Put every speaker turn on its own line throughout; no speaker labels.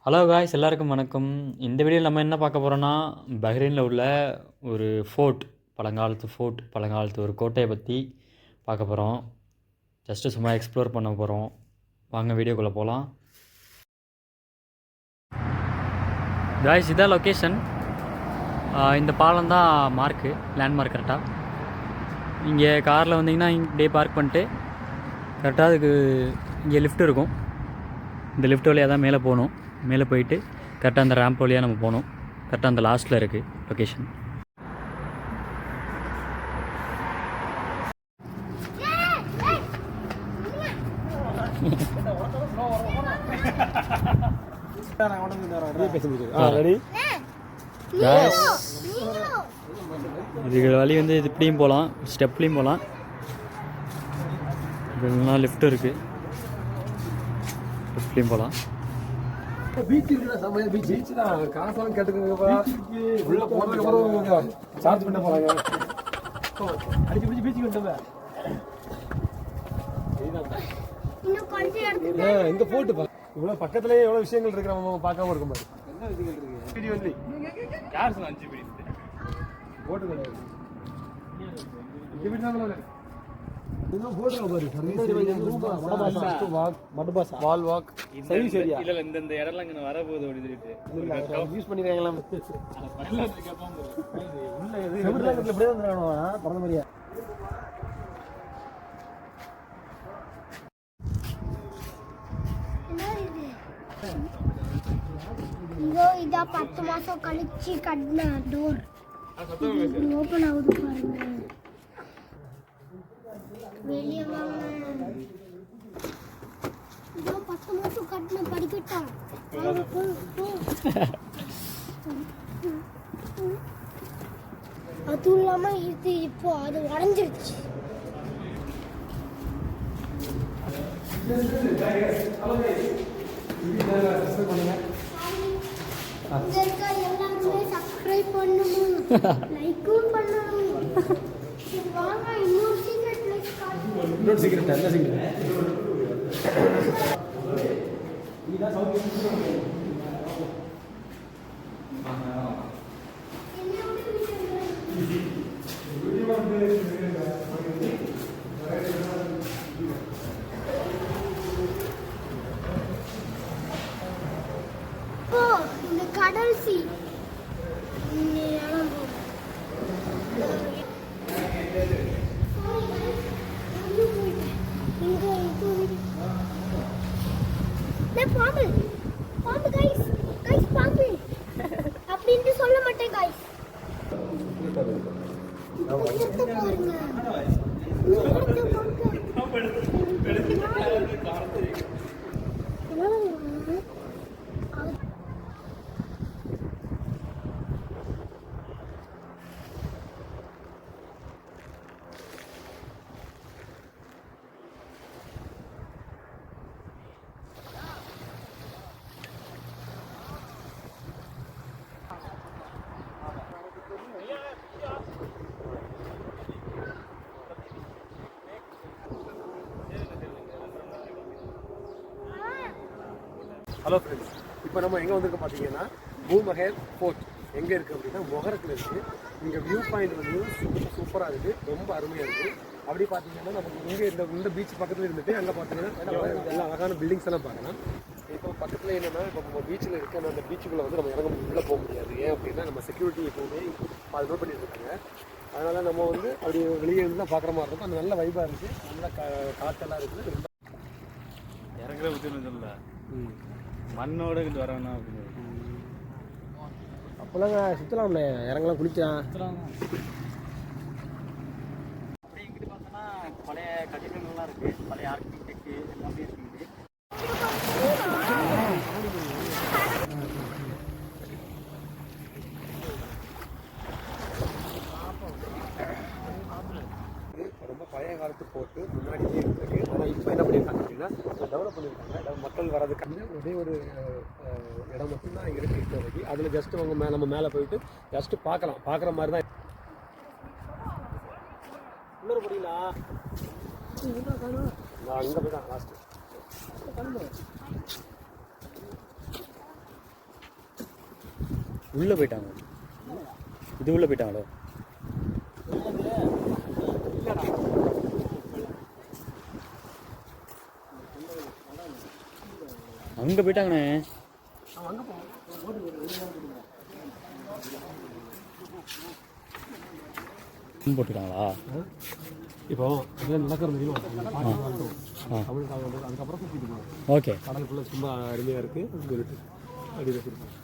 Hello guys, எல்லாருக்கும் வணக்கம். இந்த வீடியோவில் நம்ம என்ன பார்க்க போகிறோன்னா, பஹ்ரைனில் உள்ள ஒரு பழங்காலத்து ஒரு கோட்டையை பற்றி பார்க்க போகிறோம். ஜஸ்ட்டு சும்மா எக்ஸ்ப்ளோர் பண்ண போகிறோம். வாங்க வீடியோக்குள்ளே போகலாம். காய்ஸ், இதான் லொக்கேஷன். இந்த பாலம் தான் லேண்ட்மார்க் கரெக்டாக. இங்கே காரில் வந்தீங்கன்னா இப்படியே பார்க் பண்ணிட்டு கரெக்டாக அதுக்கு இங்கே லிஃப்ட் இருக்கும். இந்த லிஃப்ட் வழியாக தான் மேலே போகணும். மேலே போயிட்டு கரெக்டாக அந்த ரேம்ப் வழியாக நம்ம போகணும். கரெக்டாக அந்த லாஸ்ட்டில் இருக்குது லொக்கேஷன். இதுக்கு வழி வந்து இது இப்படியும் போகலாம், ஸ்டெப்லேயும் போகலாம். இதெல்லாம் லிஃப்ட் இருக்குது, லிஃப்ட்லேயும் போகலாம்.
பீச் இருக்குடா, சமைய பீச் தான். காசெல்லாம் கேட்டுக்கோங்கப்பா. உள்ள போனதுக்கு அப்புறம் சார்ஜ் பண்ண போறாங்க. அடிச்சு பிடிச்சி பீச்சுக்கு வந்துட்டோமே. இங்க போட்டுப்பா. இவ்வளவு பக்கத்துலயே எவ்வளவு விஷயங்கள் இருக்கு, நம்ம பார்க்காம இருக்கும் பாரு. என்ன விஷயங்கள் இருக்கு? வீடியோ இல்லை. யார் சொன்னா 5 வீடியோ போட்டு வந்து இங்க வீடுனால இன்னும் போடுங்க பாரு. மடபாசா வால் வாக் சர்வீஸ் ஏரியா இல்ல இந்த இடம்லாம் இங்க வர போகுது அப்படி சொல்லிட்டு யூஸ் பண்ணிருக்காங்களா? உள்ள இது செவர்ல இப்படியே வந்துறானோ பறந்த மாதிரியா.
இதா 10 மாசம் கழிச்சு கட்டின டோர் ஓபன் ஆகுது பாருங்க. வெளியே வாங்க. இதோ 10 மாசம் கட்டின படிக்கட்டா. அது இல்லாம இது இப்போ அது உடஞ்சிருச்சு. எல்லாருமே சப்ஸ்கிரைப் பண்ணணும், லைக்கும் பண்ணணும். வாங்க இன்னொரு சீக்ரெட் பிளேஸ் காட்டுறேன்.
இன்னொரு சீக்ரெட் என்ன சீக்ரெட்? இதான் சவுத்
இந்த கடல் சி பாம்பு பாம்பு கைஸ் பாம்பு அப்படின்னு சொல்ல மாட்டேன் கைஸ்.
ஹலோ ஃப்ரெண்ட்ஸ், இப்போ நம்ம எங்கே வந்திருக்கோம் பார்த்தீங்கன்னா பூமஹேர் ஃபோர்ட் எங்கே இருக்குது அப்படின்னா மொஹரத்தில் இருக்குது. இங்கே வியூ பாயிண்ட் வந்து சூப்பராக இருக்குது, ரொம்ப அருமையாக இருக்குது. அப்படி பார்த்தீங்கன்னா நமக்கு இங்கே இந்த பீச் பக்கத்தில் இருந்துட்டு அங்கே பார்த்தீங்கன்னா எல்லாம் அழகான பில்டிங்ஸ் எல்லாம் பார்க்கலாம். இப்போ பக்கத்தில் என்னென்னா, இப்போ நம்ம பீச்சில் இருக்க அந்த பீச்சுக்குள்ளே வந்து நம்ம உள்ளே போக முடியாது. ஏன் அப்படின்னா நம்ம செக்யூரிட்டி எப்போவுமே அது நோட் பண்ணிட்டு இருக்காங்க. அதனால் நம்ம வந்து அப்படி வெளியே இருந்து தான் பார்க்குற மாதிரி இருக்கும். அந்த நல்ல வைபாக இருக்குது, நல்ல காற்றெல்லாம் இருக்குது. ரொம்ப
இறங்குற புத்தி சொல்ல மண்ணோட இங்கிட்டு வரவேணா அப்படின்னு
அப்போல்லாம் சுற்றலாம்ல, இறங்கலாம், குளிக்கலாம்.
அப்படியே இங்கிட்டு பார்த்தோன்னா பழைய கட்டிடங்கள்லாம் இருக்குது, பழைய ஆர்கிடெக்ட் எல்லாமே இருக்குது.
ரொம்ப பழைய காலத்து போட்டு முன்னாடியே இருக்கு. ஆனால் இப்போ என்ன பண்ணியிருக்காங்க அப்படின்னா டெவலப் பண்ணியிருக்காங்க. மக்கள் வர்றதுக்கு ஒரே ஒரு இடம் மட்டும்தான் இங்கே இருக்குது இப்போதைக்கு. அதில் ஜஸ்ட்டு அவங்க நம்ம மேலே போயிட்டு ஜஸ்ட்டு பார்க்குற மாதிரி தான். இன்னொரு படிங்களா நான் அங்கே போய் தான் லாஸ்ட்டு
உள்ளே போயிட்டாங்க. இது உள்ளே போயிட்டாங்களோ? அங்கே போயிட்டாங்கண்ணே. போட்டுருக்காங்களா?
இப்போ நடக்கிற முடியும் அதுக்கப்புறம் சுற்றிட்டு போகணும்.
ஓகே.
கடலுக்குள்ள சும்மா அருமையாக இருக்குது சொல்லிட்டு அப்படி வச்சுருக்கோம்.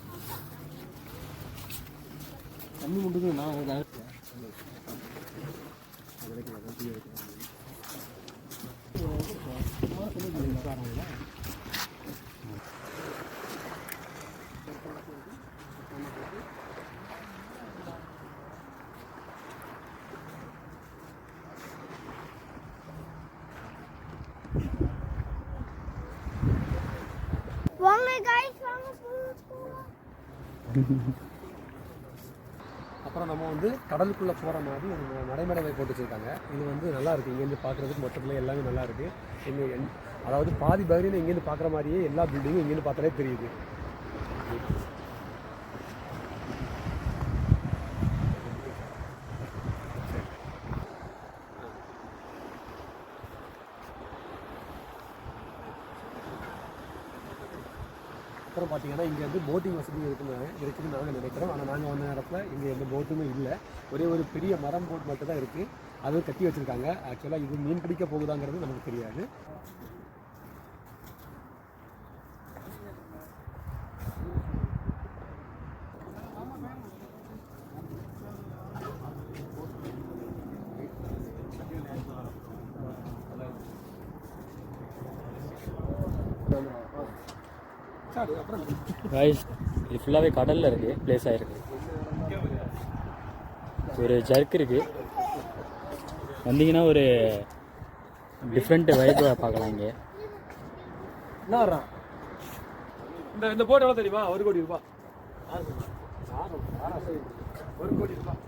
தண்ணி முண்டுக்கு நான்
வாங்க गाइस வாங்க போலாம்.
அப்புறம் நம்ம வந்து கடலுக்குள்ளே போகிற மாதிரி நடைமேடை போட்டு வச்சுருக்காங்க. இது வந்து நல்லா இருக்குது. இங்கேருந்து பார்க்குறதுக்கு மொத்தத்தில் எல்லாமே நல்லா இருக்குது. அதாவது பாதி பகுதியில் இங்கேருந்து பார்க்குற மாதிரியே எல்லா பில்டிங்கும் இங்கேருந்து பார்த்தாலே தெரியுது. அப்புறம் பார்த்தீங்கன்னா இங்கே வந்து போட்டிங் வசதி இருக்குதுன்னு நாங்கள் நினைக்கிறோம். ஆனால் நாங்கள் வந்த நேரத்தில் இங்கே எந்த போட்டுமே இல்லை. ஒரே ஒரு பெரிய மரம் போட் மட்டும் தான் இருக்குது. அதுவும் கட்டி வச்சுருக்காங்க. ஆக்சுவலாக இது மீன் பிடிக்க போகுதாங்கிறது நமக்கு தெரியாது.
கைஸ் இது ஃபுல்லாகவே கடலில் இருக்குது. பிளேஸ் ஆகிருக்கு. ஒரு ஜர்க் இருக்குது. வந்தீங்கன்னா ஒரு டிஃப்ரெண்ட் வைப்பை பார்க்கலாம். இங்கே
என்ன வர்றான் இந்த போட் எவ்வளோ தெரியுமா? 1 கோடி ரூபாய். 1 கோடி ரூபாய்.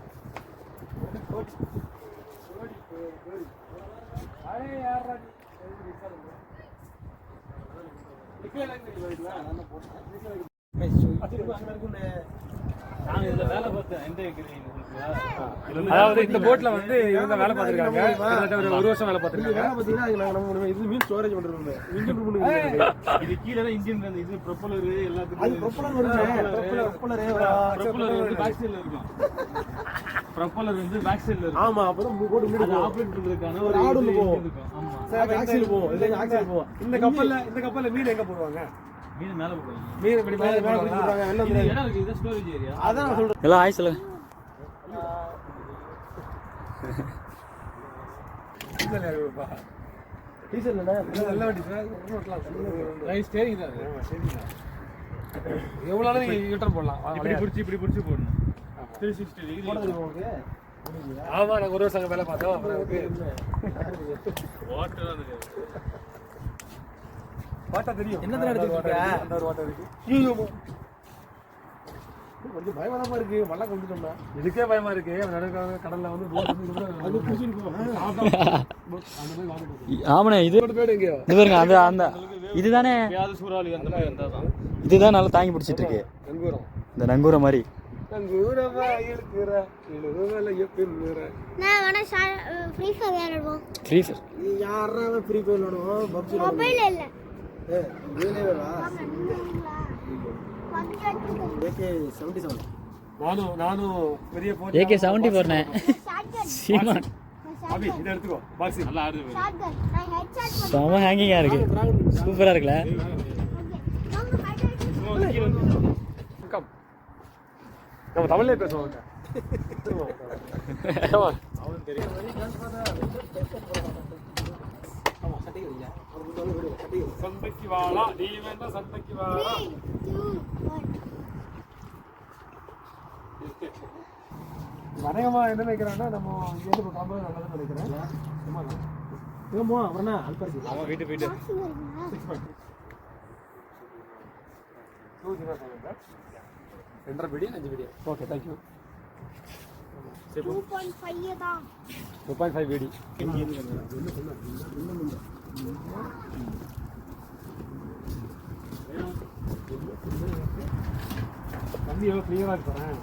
அதாவது இந்த போட்ல வந்து இவங்க வேலை பார்த்துருக்காங்க. ஒரு வருஷம் வேலை பார்த்துருக்காங்க. இது மீன் ஸ்டோரேஜ் பண்றது. இன்ஜின் ரூம் இது கீழே தான் இன்ஜின் இது ப்ரொப்பலர் எல்லாத்துக்கும் ப்ரொப்பலர் வந்து பேக் சைடுல இருக்கு. ஆமா, அப்பதான் போட் முன்னாடி ஆபரேட் பண்றதுக்கான ஒரு ஆடு இருக்கும். ஆமா சார், ஆக்சில் போகும். இது ஆக்சில் போகும். இந்த கப்பல்ல மீன் எங்க போடுவாங்க? மீன் மேல போடுவாங்க. மீன் இப்படி மேல போடுவாங்க. எல்லாம் இடம் இருக்கு. இது ஸ்டோரேஜ் ஏரியா. அதான் நான் சொல்றேன்.
எல்லாம் ஆய் சொல்லுங்க.
டீசல் ஏறுப்பா. டீசல் இல்ல. நல்ல வண்டி சார். ரைட் ஸ்டேரிங் தான். எவ்வளவு நாள் நீங்க யூட்டர் போடலாம். இப்படி புடிச்சு போடணும். 360 டிகிரி போடுறது உங்களுக்கு. ஆமா, நான் ஒரு வருஷம் வேலை பார்த்தோம். அப்புறம் வாட்டர் தான் வாட்டர் தெரியும். என்ன தடவை எடுத்துக்கிட்ட? அந்த ஒரு வாட்டர் இருக்கு. ஐயோ, கொஞ்சம் பயமா இருக்கு. மழை கொண்டுட்டோம்னா இதுக்கே பயமா இருக்கு. கடல்ல வந்து அது புடிச்சிட்டு போவோம்.
ஆமாண்ணே. இது பாருங்க. அந்த அந்த இதுதானே
சூறாவளி. அந்த மாதிரி வந்தாதான்
இதுதான் நல்லா தாங்கி பிடிச்சிட்டு இருக்கு.
நங்கூரம்.
இந்த நங்கூரம் மாதிரி.
நான் வேணா ஃப்ரீ ஃபயர் விளையாடுவோம்.
ஃப்ரீ ஃபயர்
யாரா ஃப்ரீ ஃபயர் விளையாடுவோம்? பப்ஜி
மொபைல் இல்ல.
இதுலயே வரா. AK-77. நானும் பெரிய போட்
AK-74 சீமான்.
அபி இத எடுத்துக்கோ. பாக்ஸ் நல்லா ஆடுது.
ஷாட்கன். நான் ஹெட்ஷாட் பண்ணேன்.
செம ஹேங்கிங்கா இருக்கு. சூப்பரா இருக்குல?
கம். நம்ம தமிழ்ல பேசுவோம். அவன் தெரியும். ஆமா, சட்டை இல்ல. சந்தைக்கு வாளா. நீ வேணா சந்தைக்கு வாளா.
3 2 1.
வணக்கமா என்ன நினைக்கிறான்னா நம்ம இங்கேருந்து இப்போ காம்போ நல்லதுன்னு நினைக்கிறேன். ஏமா அவனா அல்பா இருக்கு. அவன் வீட்டு 2.5 வீடியோ 5 வீடியோ. Okay, thank you.
2.5 தான்.
2.5 வீடியோ. தண்ணி எவ்வளோ கிளியராக இருக்கிறேன்.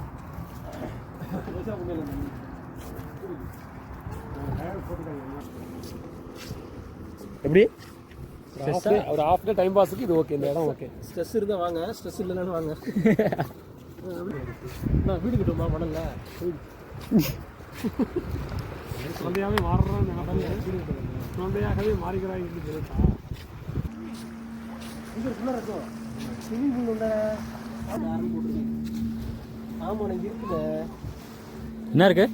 எப்படி ஒரு ஹாஃப் டே டைம் பாஸுக்கு இது ஓகே, இந்த இடம் ஓகே.
ஸ்ட்ரெஸ் இருந்தால் வாங்க, ஸ்ட்ரெஸ் இல்லைன்னு வாங்க. நான் வீடு கிட்டோமா மணல்ல
குழந்தையாகவே மாறுறான்னு குழந்தையாகவே மாறிக்கிறாங்க.
இங்கே ஃபுல்லாக இருக்கும் ஸ்விமிங் பூல் உண்ட யாரும் போட்டுருக்கீங்க. ஆமாம் இங்கே இருக்குல்ல,
என்ன இருக்கு?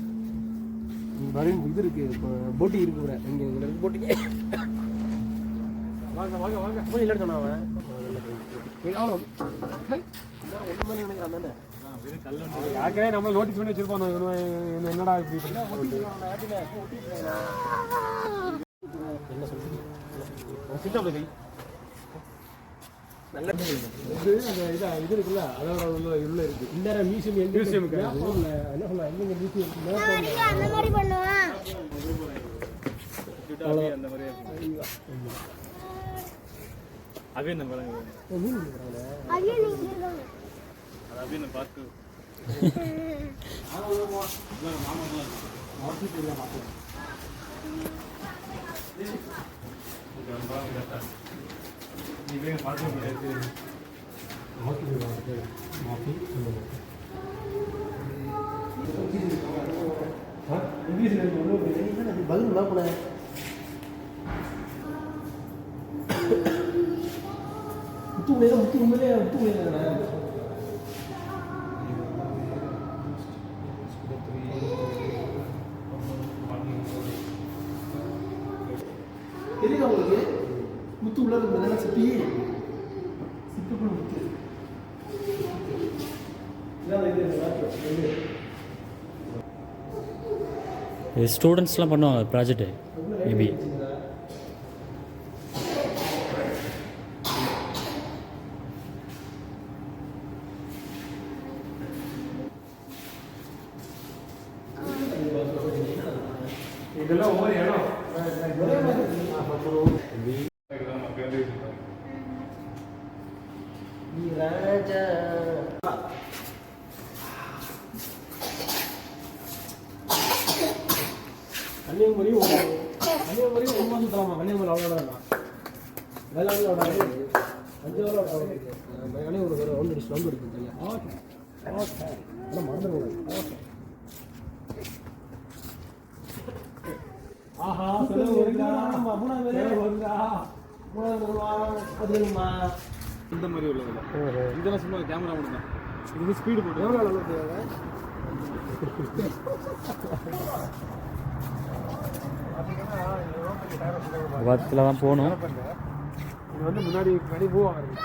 மரீன் இது இருக்குது, இப்போ போட்டிங் இருக்கு கூட இங்கே இருக்கு போட்டிங்.
வாங்க வாங்க வாங்க.
போய் இல்லை சொன்னான் அவன். அவ்வளோ ஒன்று மாதிரி நினைக்கிறான் தானே.
யாருக்கே நம்ம நோட்டீஸ் பண்ணி வச்சிருப்போம். என்னடா இப்படி
என்ன சொல்லுங்க சின்ன கை நல்ல
இது இருக்குல்ல, அதோட உள்ள இருக்கு.
இந்த மியூசியம் எங்க
மியூசியம்
என்ன சொல்ல எங்க மியூசியம்
அந்த மாதிரி பண்ணுவேன்.
அந்த மாதிரி அவே நம்ம
அதே நீங்க இருக்காங்க.
அவே நம்ம பார்த்து
பதில் தான் போனேன். முத்து முடியாது, முத்து உண்மையிலே முத்து முடியாது. தெரியுதா உங்களுக்கு முத்து உள்ள இருந்ததுனால சிப்பி சிப்பி முத்து
ஸ்டூடெண்ட்ஸ்லாம் பண்ணுவாங்க ப்ராஜெக்ட்டு மேபி.
இதெல்லாம் ஒவ்வொரு இடம்
ராஜா கன்னியாகுமரி கன்னியாகுமரி 1 மாதம் தரமா. கன்னியாகுமரி அவ்வளோ வேண்டாம், வேளாண்மை அவ்வளோ அஞ்சாவது கன்னியாகுமரி ஒரு ரவுண்ட் அடிச்சு ரவுண்ட் அடிக்கும் சரியா. ஓகே ஓகே ஆனால் மறந்துடுவோம். ஓகே
ஆஹா செலவு வருதா,
மூணாவது
வருதா,
அது வேணுமா?
இந்த மாதிரி உள்ளதில்ல, இதெல்லாம் சும்மா கேமரா மட்டும் தான். இது ஸ்பீடு போட்டு
எவ்வளோ அளவு தேவை?
பக்கத்தில் தான் போகணும்.
இது வந்து முன்னாடி பூ வாங்குறது.